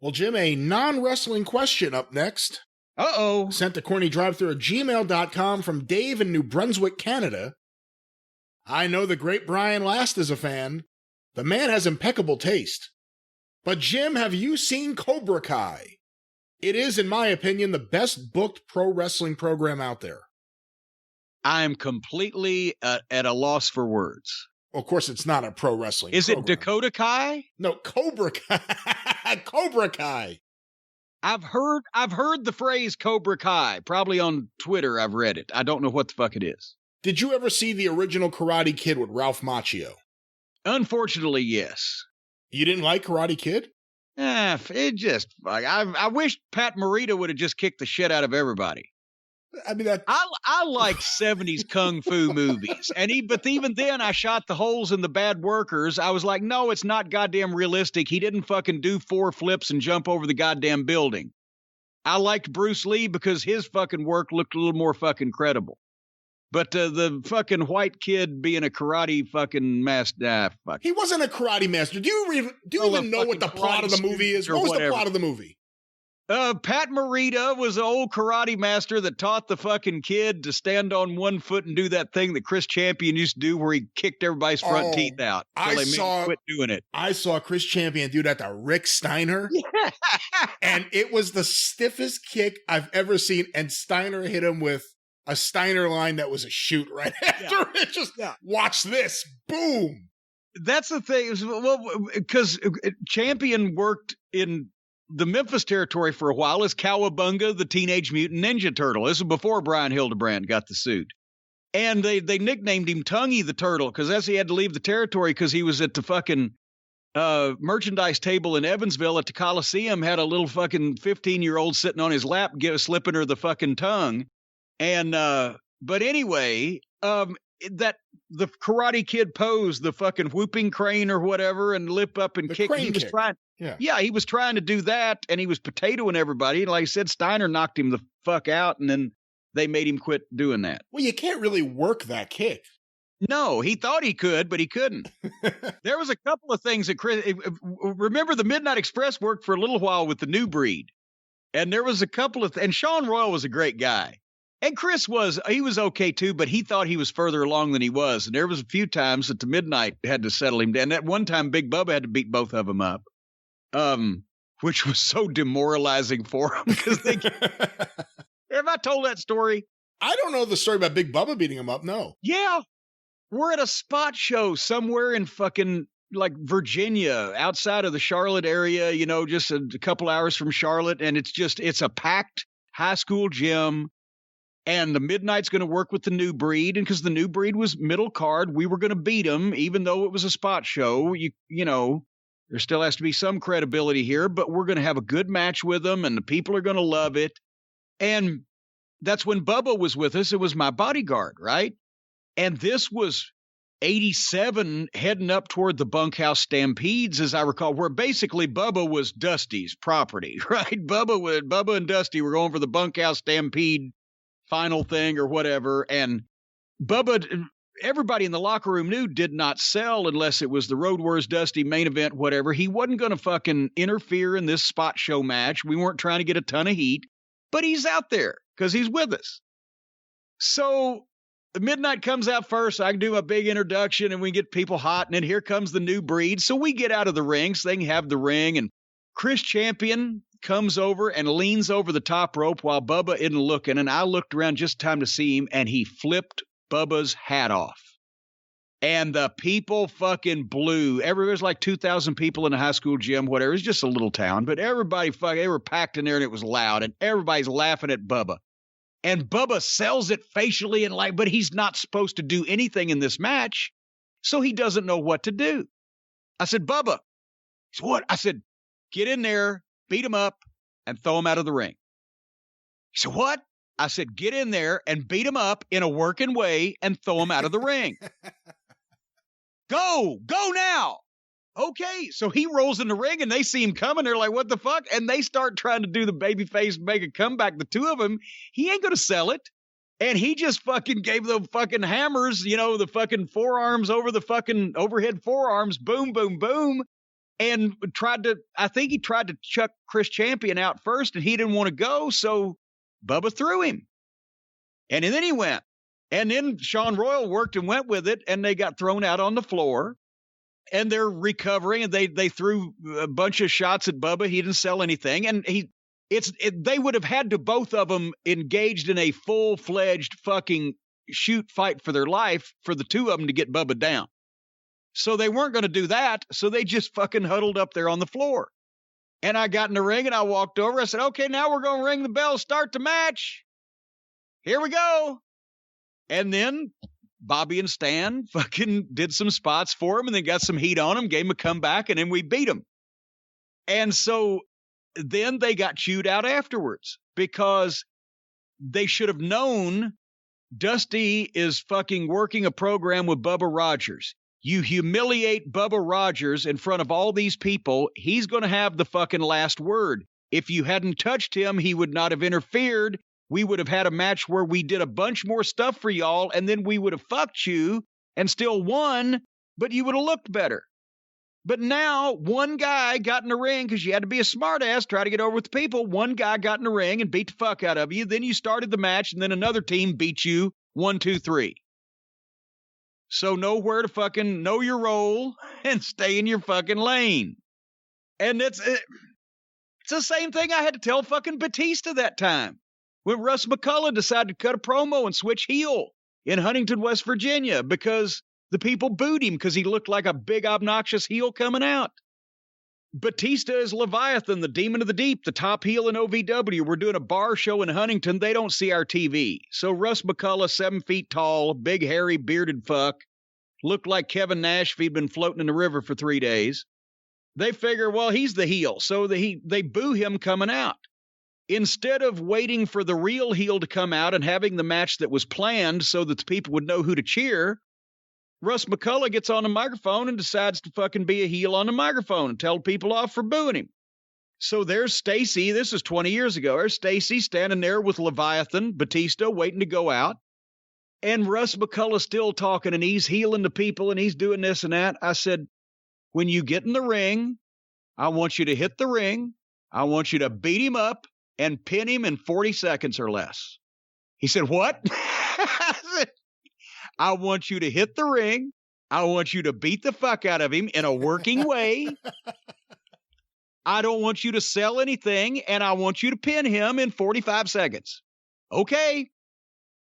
Well, Jim, a non-wrestling question up next. Uh-oh. Sent to CornyDriveThru at gmail.com from Dave in New Brunswick, Canada. I know the great Brian Last is a fan. The man has impeccable taste. But Jim, have you seen Cobra Kai? It is, in my opinion, the best booked pro wrestling program out there. I am completely at a loss for words. Well, of course, it's not a pro wrestling Is program. it Dakota Kai? No, Cobra Kai. Cobra Kai. I've heard the phrase Cobra Kai. Probably on Twitter I've read it. I don't know what the fuck it is. Did you ever see the original Karate Kid with Ralph Macchio? Unfortunately, yes. You didn't like Karate Kid? It just, I wish Pat Morita would have just kicked the shit out of everybody. I mean, I like 70s kung fu movies, but even then I shot the holes in the bad workers. I was like, no, it's not goddamn realistic. He didn't fucking do 4 flips and jump over the goddamn building. I liked Bruce Lee because his fucking work looked a little more fucking credible. But the fucking white kid being a karate fucking master, fuck. He wasn't a karate master. Do you even know what the plot of the movie is? What was the plot of the movie? Pat Morita was an old karate master that taught the fucking kid to stand on one foot and do that thing that Chris Champion used to do where he kicked everybody's front teeth out. Quit doing it. I saw Chris Champion do that to Rick Steiner. Yeah. And it was the stiffest kick I've ever seen. And Steiner hit him with a Steiner line that was a shoot right after it. Just watch this. Boom. That's the thing. Well, because Champion worked in the Memphis territory for a while as Cowabunga, the Teenage Mutant Ninja Turtle. This was before Brian Hildebrand got the suit. And they nicknamed him Tonguey the Turtle because as he had to leave the territory because he was at the fucking merchandise table in Evansville at the Coliseum, had a little fucking 15-year-old sitting on his lap slipping her the fucking tongue. And but anyway, that the Karate Kid pose, the fucking whooping crane or whatever, and lip up and kick. He was trying. Yeah, he was trying to do that, and he was potatoing everybody. And like I said, Steiner knocked him the fuck out, and then they made him quit doing that. Well, you can't really work that kick. No, he thought he could, but he couldn't. There was a couple of things that remember the Midnight Express worked for a little while with the New Breed, and there was a couple of and Sean Royal was a great guy. And Chris was okay too, but he thought he was further along than he was. And there was a few times that the Midnight had to settle him down. That one time Big Bubba had to beat both of them up, which was so demoralizing for him. Have I told that story? I don't know the story about Big Bubba beating him up, no. Yeah. We're at a spot show somewhere in fucking like Virginia, outside of the Charlotte area, just a couple hours from Charlotte. And it's a packed high school gym. And the Midnight's going to work with the New Breed, and because the New Breed was middle card, we were going to beat them, even though it was a spot show. You know, there still has to be some credibility here, but we're going to have a good match with them, and the people are going to love it. And that's when Bubba was with us. It was my bodyguard, right? And this was 87 heading up toward the Bunkhouse Stampedes, as I recall, where basically Bubba was Dusty's property, right? Bubba and Dusty were going for the Bunkhouse Stampede final thing or whatever, and Bubba, everybody in the locker room knew, did not sell unless it was the Road Wars Dusty main event, whatever. He wasn't going to fucking interfere in this spot show match. We weren't trying to get a ton of heat, but he's out there because he's with us. So the Midnight comes out first. I can do a big introduction and we get people hot, and then here comes the New Breed. So we get out of the ring so they can have the ring, and Chris Champion comes over and leans over the top rope while Bubba isn't looking, and I looked around just in time to see him, and he flipped Bubba's hat off. And the people fucking blew. There's like 2,000 people in a high school gym, whatever. It's just a little town, but everybody they were packed in there, and it was loud, and everybody's laughing at Bubba. And Bubba sells it facially and but he's not supposed to do anything in this match, so he doesn't know what to do. I said, Bubba. He said, what? I said, get in there, beat him up, and throw him out of the ring. He said, what? I said, get in there and beat him up in a working way and throw him out of the ring. Go now. Okay. So he rolls in the ring and they see him coming. They're like, what the fuck? And they start trying to do the babyface, make a comeback. The two of them, he ain't going to sell it. And he just fucking gave the fucking hammers, the fucking forearms over the fucking overhead forearms. Boom, boom, boom. and I think he tried to chuck Chris Champion out first, and he didn't want to go, so Bubba threw him. And then he went. And then Sean Royal worked and went with it, and they got thrown out on the floor. And they're recovering, and they threw a bunch of shots at Bubba. He didn't sell anything, and they would have had to, both of them, engaged in a full-fledged fucking shoot fight for their life for the two of them to get Bubba down. So they weren't going to do that, so they just fucking huddled up there on the floor. And I got in the ring, and I walked over. I said, okay, now we're going to ring the bell, start the match. Here we go. And then Bobby and Stan fucking did some spots for him and then got some heat on him, gave him a comeback, and then we beat him. And so then they got chewed out afterwards because they should have known Dusty is fucking working a program with Bubba Rogers. You humiliate Bubba Rogers in front of all these people, he's going to have the fucking last word. If you hadn't touched him, he would not have interfered. We would have had a match where we did a bunch more stuff for y'all, and then we would have fucked you and still won, but you would have looked better. But now, one guy got in the ring, because you had to be a smartass, try to get over with the people. One guy got in the ring and beat the fuck out of you. Then you started the match, and then another team beat you 1, 2, 3. So know where to fucking know your role and stay in your fucking lane. And it's the same thing I had to tell fucking Batista that time. When Russ McCullough decided to cut a promo and switch heel in Huntington, West Virginia, because the people booed him because he looked like a big, obnoxious heel coming out. Batista is Leviathan, the demon of the deep, the top heel in OVW. We're doing a bar show in Huntington. They don't see our TV. So Russ McCullough, 7 feet tall, big, hairy, bearded fuck, looked like Kevin Nash if he'd been floating in the river for 3 days. They figure, well, he's the heel. So they boo him coming out. Instead of waiting for the real heel to come out and having the match that was planned so that the people would know who to cheer, Russ McCullough gets on the microphone and decides to fucking be a heel on the microphone and tell people off for booing him. So there's Stacy. This is 20 years ago. There's Stacy standing there with Leviathan, Batista, waiting to go out. And Russ McCullough's still talking, and he's healing the people, and he's doing this and that. I said, when you get in the ring, I want you to hit the ring. I want you to beat him up and pin him in 40 seconds or less. He said, what? I said, I want you to hit the ring. I want you to beat the fuck out of him in a working way. I don't want you to sell anything, and I want you to pin him in 45 seconds. Okay.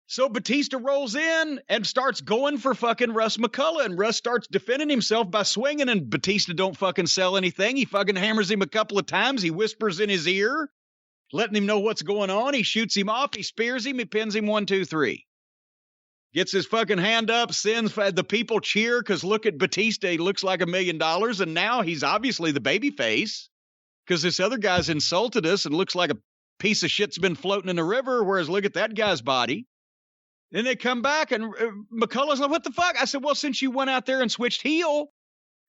So Batista rolls in and starts going for fucking Russ McCullough, and Russ starts defending himself by swinging, and Batista don't fucking sell anything. He fucking hammers him a couple of times. He whispers in his ear, letting him know what's going on. He shoots him off. He spears him. He pins him 1, 2, 3. Gets his fucking hand up, sends the people cheer because look at Batista. He looks like $1 million, and now he's obviously the babyface because this other guy's insulted us and looks like a piece of shit's been floating in the river, whereas look at that guy's body. Then they come back, and McCullough's like, what the fuck? I said, well, since you went out there and switched heel,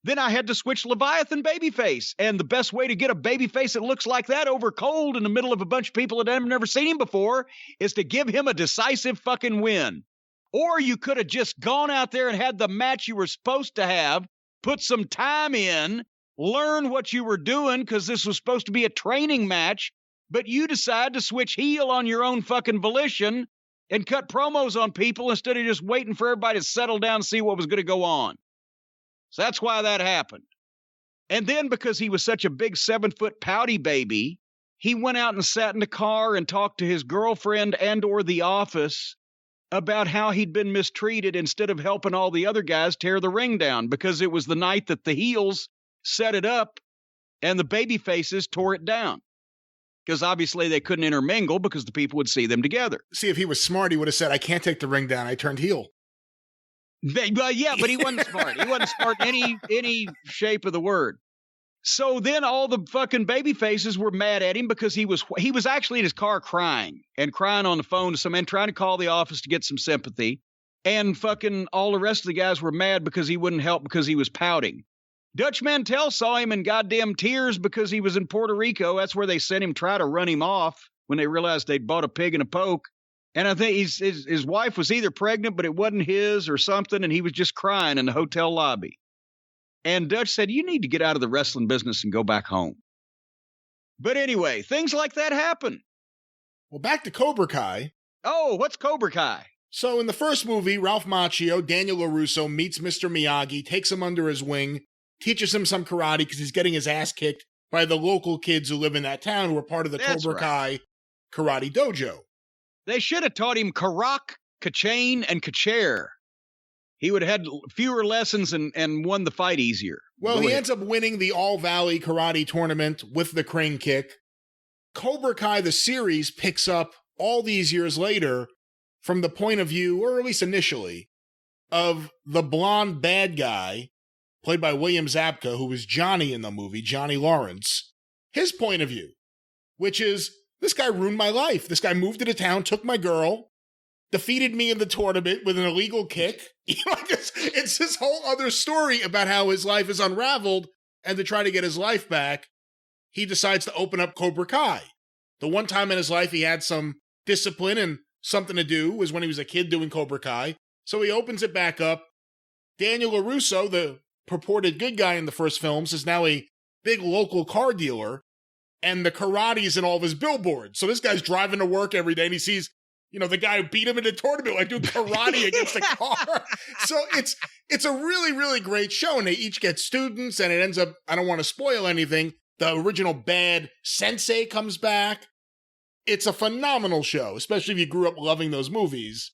then I had to switch Leviathan babyface. And the best way to get a babyface that looks like that over cold in the middle of a bunch of people that have never seen him before is to give him a decisive fucking win. Or you could have just gone out there and had the match you were supposed to have, put some time in, learn what you were doing because this was supposed to be a training match, but you decided to switch heel on your own fucking volition and cut promos on people instead of just waiting for everybody to settle down and see what was going to go on. So that's why that happened. And then because he was such a big 7-foot pouty baby, he went out and sat in the car and talked to his girlfriend and or the office about how he'd been mistreated instead of helping all the other guys tear the ring down because it was the night that the heels set it up and the baby faces tore it down. Because obviously they couldn't intermingle because the people would see them together. See, if he was smart, he would have said, I can't take the ring down. I turned heel. Yeah, but he wasn't smart. He wasn't smart in any shape of the word. So then all the fucking baby faces were mad at him because he was actually in his car crying on the phone to some man trying to call the office to get some sympathy. And fucking all the rest of the guys were mad because he wouldn't help because he was pouting. Dutch Mantell saw him in goddamn tears because he was in Puerto Rico. That's where they sent him try to run him off when they realized they'd bought a pig in a poke. And I think his wife was either pregnant, but it wasn't his or something, and he was just crying in the hotel lobby. And Dutch said, you need to get out of the wrestling business and go back home. But anyway, things like that happen. Well, back to Cobra Kai. Oh, what's Cobra Kai? So in the first movie, Ralph Macchio, Daniel LaRusso, meets Mr. Miyagi, takes him under his wing, teaches him some karate because he's getting his ass kicked by the local kids who live in that town who are part of the Cobra Kai karate dojo. They should have taught him Karak, Kachain, and Kachair. He would have had fewer lessons and won the fight easier. Well, he ends up winning the All-Valley Karate Tournament with the crane kick. Cobra Kai, the series, picks up all these years later from the point of view, or at least initially, of the blonde bad guy, played by William Zabka, who was Johnny in the movie, Johnny Lawrence. His point of view, which is, this guy ruined my life. This guy moved into town, took my girl, defeated me in the tournament with an illegal kick. It's this whole other story about how his life is unraveled, and to try to get his life back, he decides to open up Cobra Kai. The one time in his life he had some discipline and something to do was when he was a kid doing Cobra Kai. So he opens it back up. Daniel LaRusso, the purported good guy in the first films, is now a big local car dealer, and the karate is in all of his billboards. So this guy's driving to work every day and he sees, the guy who beat him in the tournament, like doing karate against the car. So it's a really, really great show, and they each get students, and it ends up, I don't want to spoil anything, the original bad sensei comes back. It's a phenomenal show, especially if you grew up loving those movies.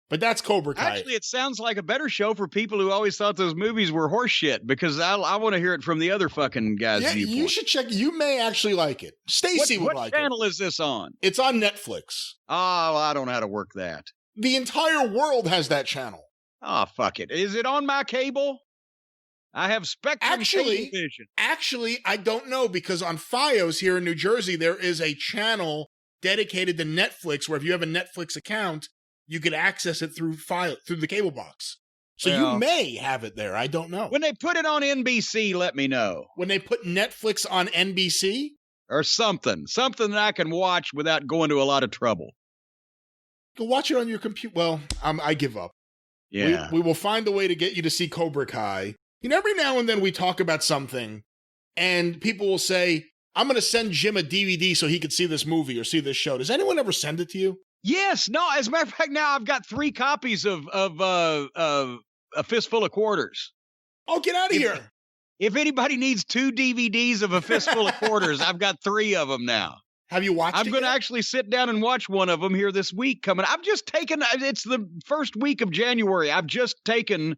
But that's Cobra Kai. Actually, it sounds like a better show for people who always thought those movies were horseshit, because I want to hear it from the other fucking guys' viewpoint. You should check. You may actually like it. Stacy would like it. What channel is this on? It's on Netflix. Oh, I don't know how to work that. The entire world has that channel. Oh, fuck it. Is it on my cable? I have Spectrum Cablevision. Actually, I don't know, because on Fios here in New Jersey, there is a channel dedicated to Netflix where if you have a Netflix account, you could access it through the cable box. So you may have it there. I don't know. When they put it on NBC, let me know. When they put Netflix on NBC? Or something that I can watch without going to a lot of trouble. Go watch it on your computer. Well, I give up. Yeah. We will find a way to get you to see Cobra Kai. Every now and then we talk about something, and people will say, I'm going to send Jim a DVD so he could see this movie or see this show. Does anyone ever send it to you? Yes. No, as a matter of fact, now I've got 3 copies of A Fistful of Quarters. Oh, get out of here. If anybody needs 2 DVDs of A Fistful of Quarters, I've got 3 of them now. Have you watched it? I'm going to actually sit down and watch one of them here this week coming. I've just taken, it's the first week of January. I've just taken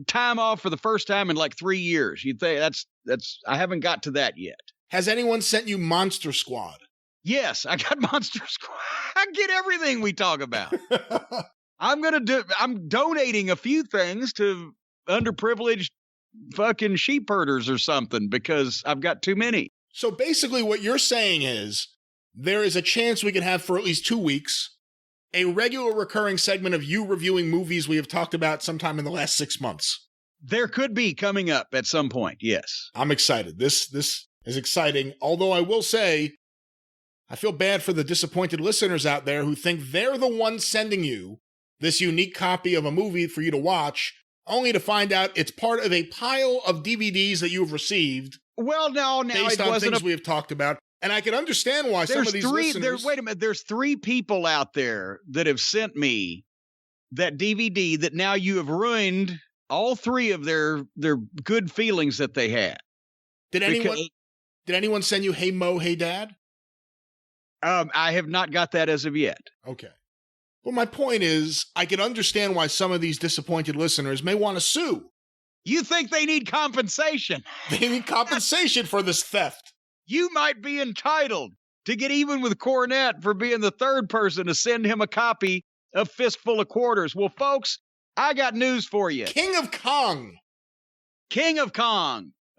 time off for the first time in like 3 years. You'd think that's I haven't got to that yet. Has anyone sent you Monster Squad? Yes, I got Monster Squad. I get everything we talk about. I'm donating a few things to underprivileged fucking sheep herders or something because I've got too many. So basically what you're saying is there is a chance we can have for at least 2 weeks a regular recurring segment of you reviewing movies we have talked about sometime in the last 6 months. There could be coming up at some point, yes. I'm excited. This is exciting. Although I will say, I feel bad for the disappointed listeners out there who think they're the ones sending you this unique copy of a movie for you to watch, only to find out it's part of a pile of DVDs that you've received. Well, no, based on things we have talked about. And I can understand why some of these listeners... Wait a minute. There's 3 people out there that have sent me that DVD that now you have ruined all 3 of their good feelings that they had. Did anyone send you Hey Mo, Hey Dad? I have not got that as of yet. Okay. Well, my point is, I can understand why some of these disappointed listeners may want to sue. You think they need compensation? They need compensation for this theft. You might be entitled to get even with Cornette for being the 3rd person to send him a copy of Fistful of Quarters. Well, folks, I got news for you. King of Kong,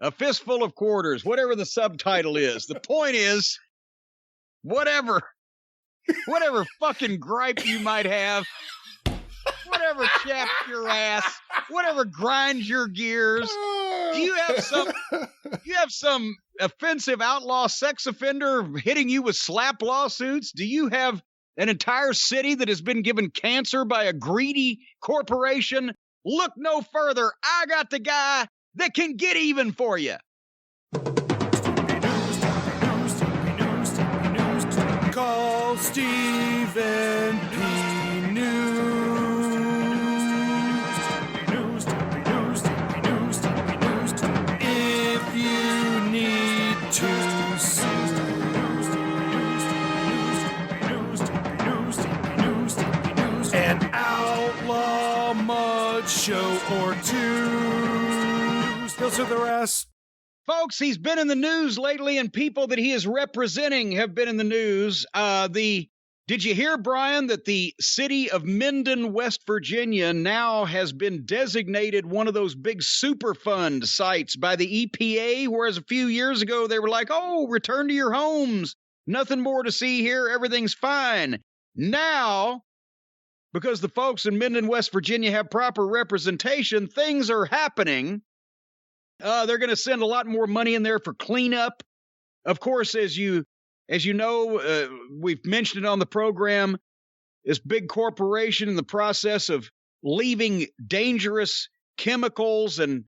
A Fistful of Quarters, whatever the subtitle is. The point is, whatever fucking gripe you might have, whatever chaps your ass, whatever grinds your gears, do you have some offensive outlaw sex offender hitting you with slap lawsuits? Do you have an entire city that has been given cancer by a greedy corporation? Look no further. I got the guy that can get even for you. Call Stephen P. News. If you need to sue. An outlaw mud show or two. Those are the rest. Folks, he's been in the news lately, and people that he is representing have been in the news. Did you hear, Brian, that the city of Minden, West Virginia, now has been designated one of those big Superfund sites by the EPA, whereas a few years ago they were like, oh, return to your homes. Nothing more to see here. Everything's fine. Now, because the folks in Minden, West Virginia have proper representation, things are happening. They're going to send a lot more money in there for cleanup. Of course, as you know, we've mentioned it on the program, this big corporation in the process of leaving dangerous chemicals and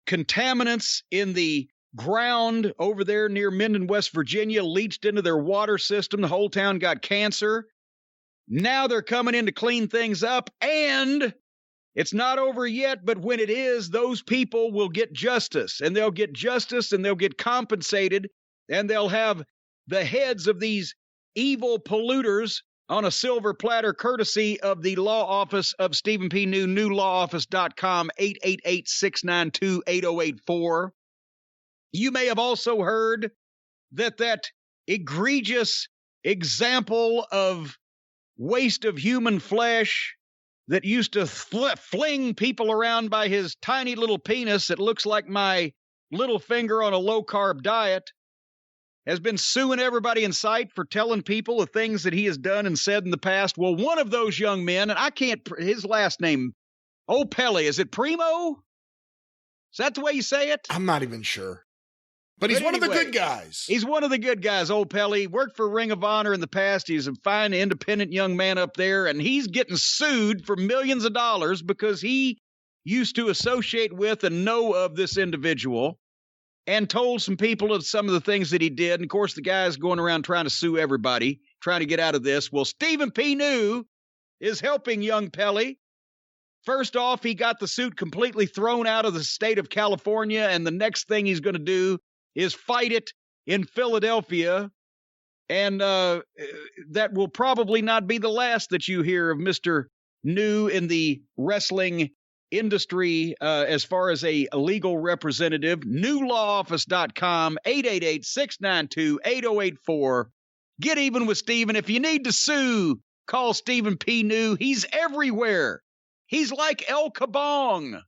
contaminants in the ground over there near Minden, West Virginia, leached into their water system. The whole town got cancer. Now they're coming in to clean things up, and it's not over yet, but when it is, those people will get justice, and they'll get justice, and they'll get compensated, and they'll have the heads of these evil polluters on a silver platter, courtesy of the law office of Stephen P. New, newlawoffice.com, 888-692-8084. You may have also heard that egregious example of waste of human flesh that used to fling people around by his tiny little penis that looks like my little finger on a low-carb diet, has been suing everybody in sight for telling people the things that he has done and said in the past. Well, one of those young men, and I can't, his last name, Opelli, is it Primo? Is that the way you say it? I'm not even sure. But he's one of the good guys. He's one of the good guys, Opelli. Worked for Ring of Honor in the past. He's a fine, independent young man up there, and he's getting sued for millions of dollars because he used to associate with and know of this individual and told some people of some of the things that he did. And, of course, the guy's going around trying to sue everybody, trying to get out of this. Well, Stephen P. New is helping young Pelly. First off, he got the suit completely thrown out of the state of California, and the next thing he's going to do is fight it in Philadelphia, and that will probably not be the last that you hear of Mr. New in the wrestling industry as far as a legal representative. Newlawoffice.com, 888-692-8084. Get even with Stephen. If you need to sue, call Stephen P. New. He's everywhere. He's like El Kabong.